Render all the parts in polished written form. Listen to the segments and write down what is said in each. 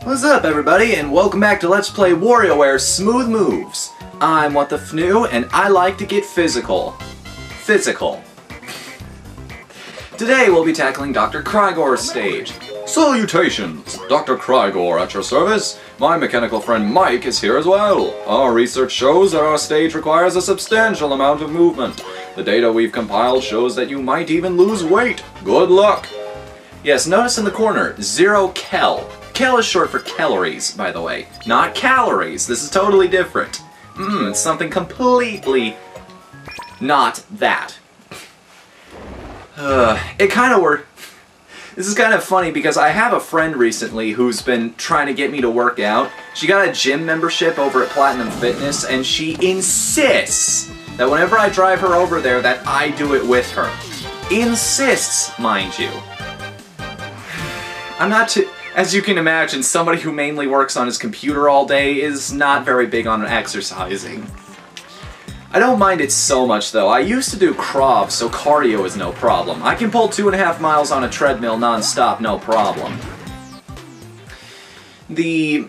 What's up, everybody, and welcome back to Let's Play Warioware Smooth Moves. I'm What the Fnu, and I like to get physical. Today we'll be tackling Dr. Krygor's stage. Salutations! Dr. Krygor at your service. My mechanical friend Mike is here as well. Our research shows that our stage requires a substantial amount of movement. The data we've compiled shows that you might even lose weight. Good luck! Yes, notice in the corner, 0 kel. Kel is short for calories, by the way. Not calories. This is totally different. It's something completely not that. It kind of worked. This is kind of funny because I have a friend recently who's been trying to get me to work out. She got a gym membership over at Platinum Fitness, and she insists that whenever I drive her over there that I do it with her. Insists, mind you. I'm not too... As you can imagine, somebody who mainly works on his computer all day is not very big on exercising. I don't mind it so much though. I used to do Krav, so cardio is no problem. I can pull 2.5 miles on a treadmill non-stop, no problem. The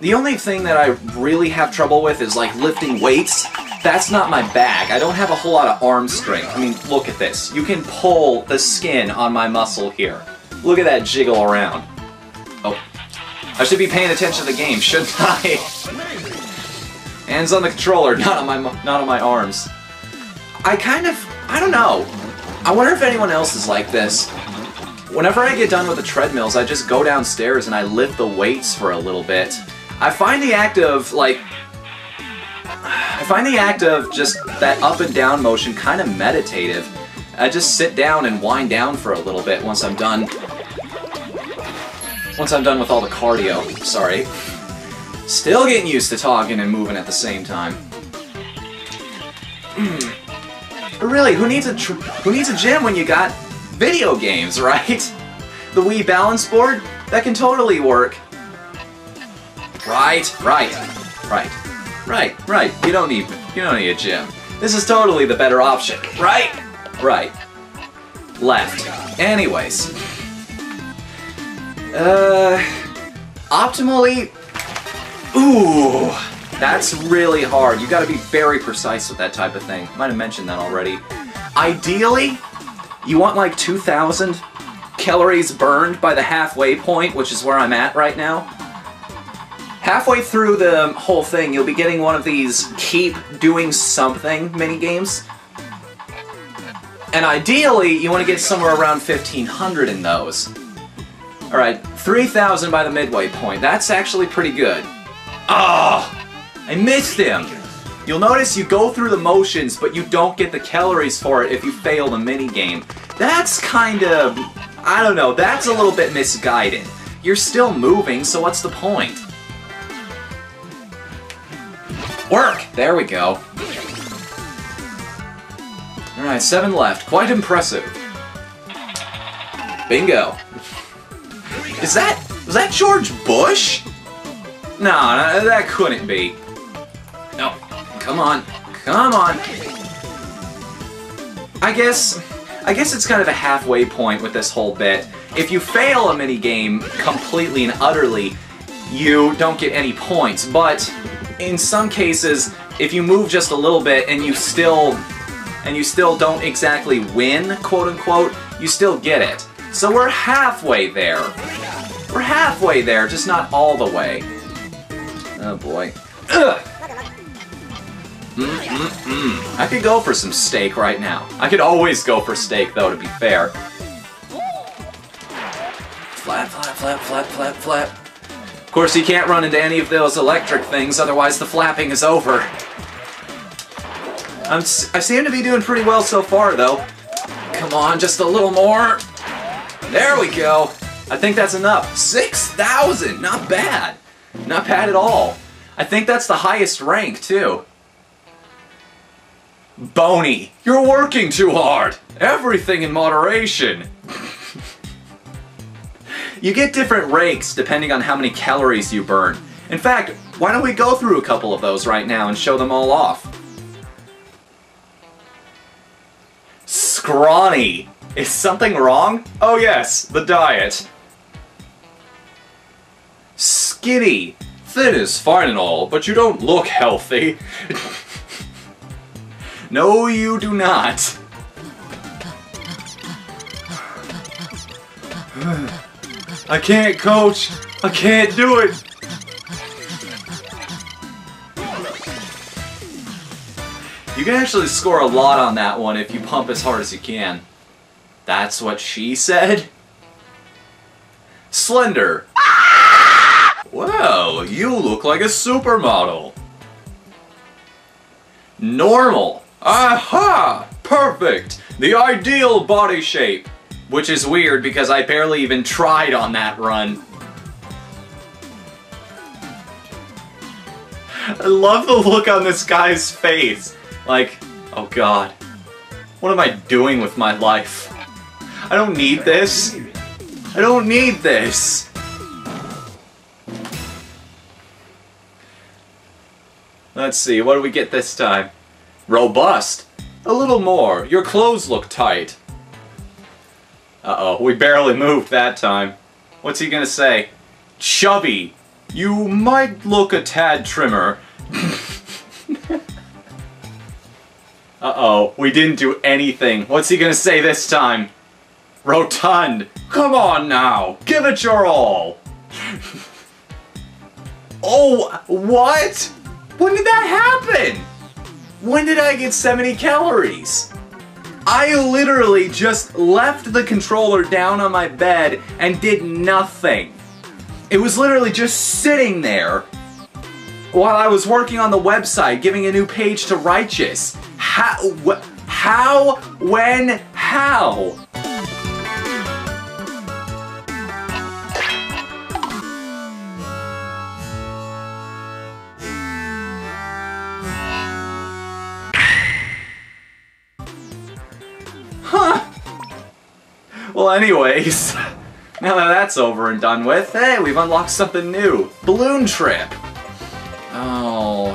only thing that I really have trouble with is like lifting weights. That's not my bag. I don't have a whole lot of arm strength. I mean, look at this. You can pull the skin on my muscle here. Look at that jiggle around. Oh. I should be paying attention to the game, shouldn't I? Hands on the controller, not on my arms. I don't know. I wonder if anyone else is like this. Whenever I get done with the treadmills, I just go downstairs and I lift the weights for a little bit. I find the act of, just that up and down motion kind of meditative. I just sit down and wind down for a little bit once I'm done. Once I'm done with all the cardio. Sorry. Still getting used to talking and moving at the same time. But really, who needs a gym when you got video games, right? The Wii balance board? That can totally work. Right. You don't need a gym. This is totally the better option, right? Right. Left. Anyways. Optimally... Ooh! That's really hard. You gotta be very precise with that type of thing. Might have mentioned that already. Ideally, you want like 2,000 calories burned by the halfway point, which is where I'm at right now. Halfway through the whole thing, you'll be getting one of these keep doing something mini-games. And ideally, you want to get somewhere around 1,500 in those. Alright, 3,000 by the midway point. That's actually pretty good. Oh! I missed him! You'll notice you go through the motions, but you don't get the calories for it if you fail the minigame. That's kind of... I don't know, that's a little bit misguided. You're still moving, so what's the point? Work! There we go. Alright, 7 left. Quite impressive. Bingo. Was that George Bush? No, that couldn't be. No. Come on. I guess it's kind of a halfway point with this whole bit. If you fail a minigame completely and utterly, you don't get any points, but in some cases, if you move just a little bit and you still don't exactly win, quote-unquote, you still get it. So we're halfway there. We're halfway there, just not all the way. Oh boy. Ugh. I could go for some steak right now. I could always go for steak, though, to be fair. Flap. Of course, you can't run into any of those electric things, otherwise the flapping is over. I seem to be doing pretty well so far, though. Come on, just a little more. There we go. I think that's enough. 6,000! Not bad. Not bad at all. I think that's the highest rank, too. Boney, you're working too hard. Everything in moderation. You get different ranks depending on how many calories you burn. In fact, why don't we go through a couple of those right now and show them all off? Scrawny. Is something wrong? Oh yes, the diet. skinny. Thin is fine and all, but you don't look healthy. No, you do not. I can't, coach. I can't do it. You can actually score a lot on that one if you pump as hard as you can. That's what she said? Slender. Well, you look like a supermodel. Normal. Aha! Perfect! The ideal body shape. Which is weird because I barely even tried on that run. I love the look on this guy's face. Like, oh god. What am I doing with my life? I don't need this. I don't need this. Let's see, what do we get this time? Robust. A little more. Your clothes look tight. Uh-oh, we barely moved that time. What's he gonna say? Chubby. You might look a tad trimmer. Uh-oh, we didn't do anything. What's he gonna say this time? Rotund. Come on now, give it your all. Oh, what? When did that happen? When did I get 70 calories? I literally just left the controller down on my bed and did nothing. It was literally just sitting there while I was working on the website, giving a new page to Righteous. How? When? How? Huh. Well, anyways, now that that's over and done with, hey, we've unlocked something new. Balloon Trip. Oh.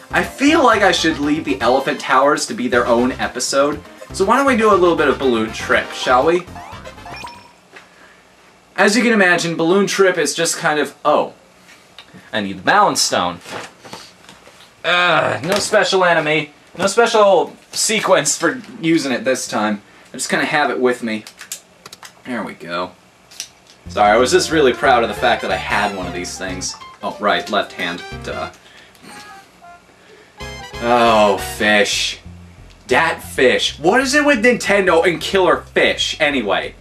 I feel like I should leave the Elephant Towers to be their own episode. So why don't we do a little bit of Balloon Trip, shall we? As you can imagine, Balloon Trip is just kind of, oh, I need the balance stone. No special enemy. No special sequence for using it this time. I just kind of have it with me. There we go. Sorry, I was just really proud of the fact that I had one of these things. Oh, right, left hand. Duh. Oh, fish. Dat fish. What is it with Nintendo and killer fish, anyway?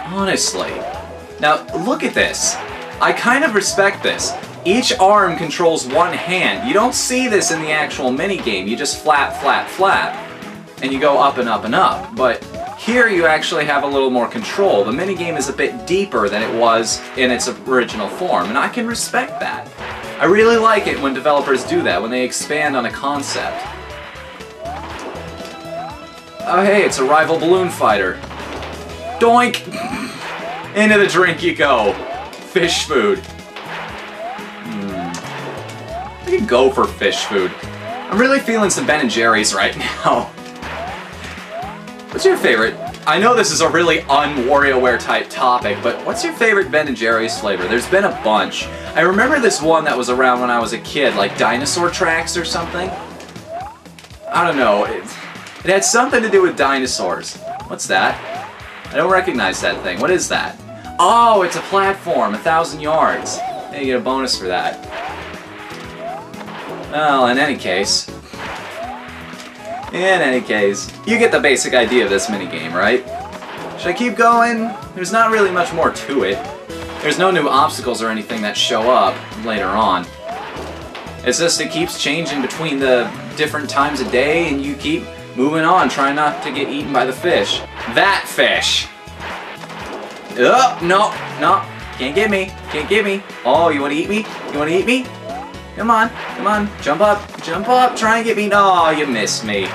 Honestly. Now, look at this. I kind of respect this. Each arm controls one hand. You don't see this in the actual minigame. You just flap, flap, flap. And you go up and up and up. But here you actually have a little more control. The minigame is a bit deeper than it was in its original form. And I can respect that. I really like it when developers do that, when they expand on a concept. Oh hey, it's a rival balloon fighter. Doink! Into the drink you go. Fish food. I could go for fish food. I'm really feeling some Ben & Jerry's right now. What's your favorite? I know this is a really un-Warioware type topic, but what's your favorite Ben & Jerry's flavor? There's been a bunch. I remember this one that was around when I was a kid, like dinosaur tracks or something. I don't know. It had something to do with dinosaurs. What's that? I don't recognize that thing. What is that? Oh, it's a platform, 1,000 yards. Hey, you get a bonus for that. Well, in any case, you get the basic idea of this minigame, right? Should I keep going? There's not really much more to it. There's no new obstacles or anything that show up later on. It's just it keeps changing between the different times of day, and you keep moving on, trying not to get eaten by the fish. That fish! Oh, no, no, can't get me, can't get me. Oh, you want to eat me? You want to eat me? Come on, jump up, try and get me. No, you missed me.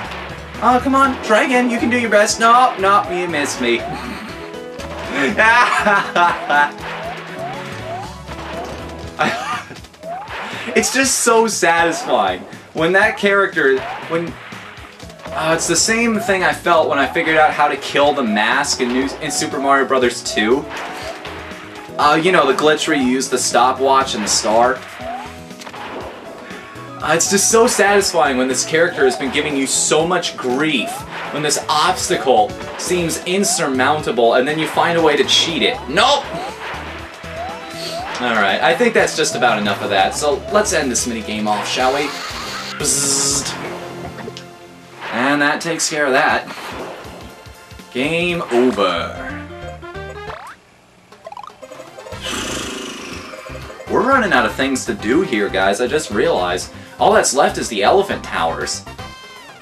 Oh, come on, try again, you can do your best. No, no, you missed me. It's just so satisfying. When that character, it's the same thing I felt when I figured out how to kill the mask in Super Mario Bros. 2. You know, the glitch where you use the stopwatch and the star. It's just so satisfying when this character has been giving you so much grief, when this obstacle seems insurmountable, and then you find a way to cheat it. Nope! Alright, I think that's just about enough of that, so let's end this minigame off, shall we? Bzzzt. And that takes care of that. Game over. We're running out of things to do here, guys, I just realized. All that's left is the elephant towers.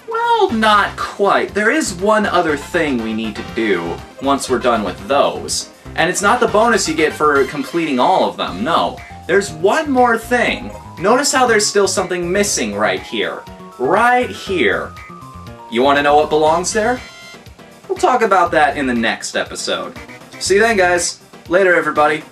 Well, not quite. There is one other thing we need to do once we're done with those. And it's not the bonus you get for completing all of them, no. There's one more thing. Notice how there's still something missing right here. Right here. You want to know what belongs there? We'll talk about that in the next episode. See you then, guys. Later, everybody.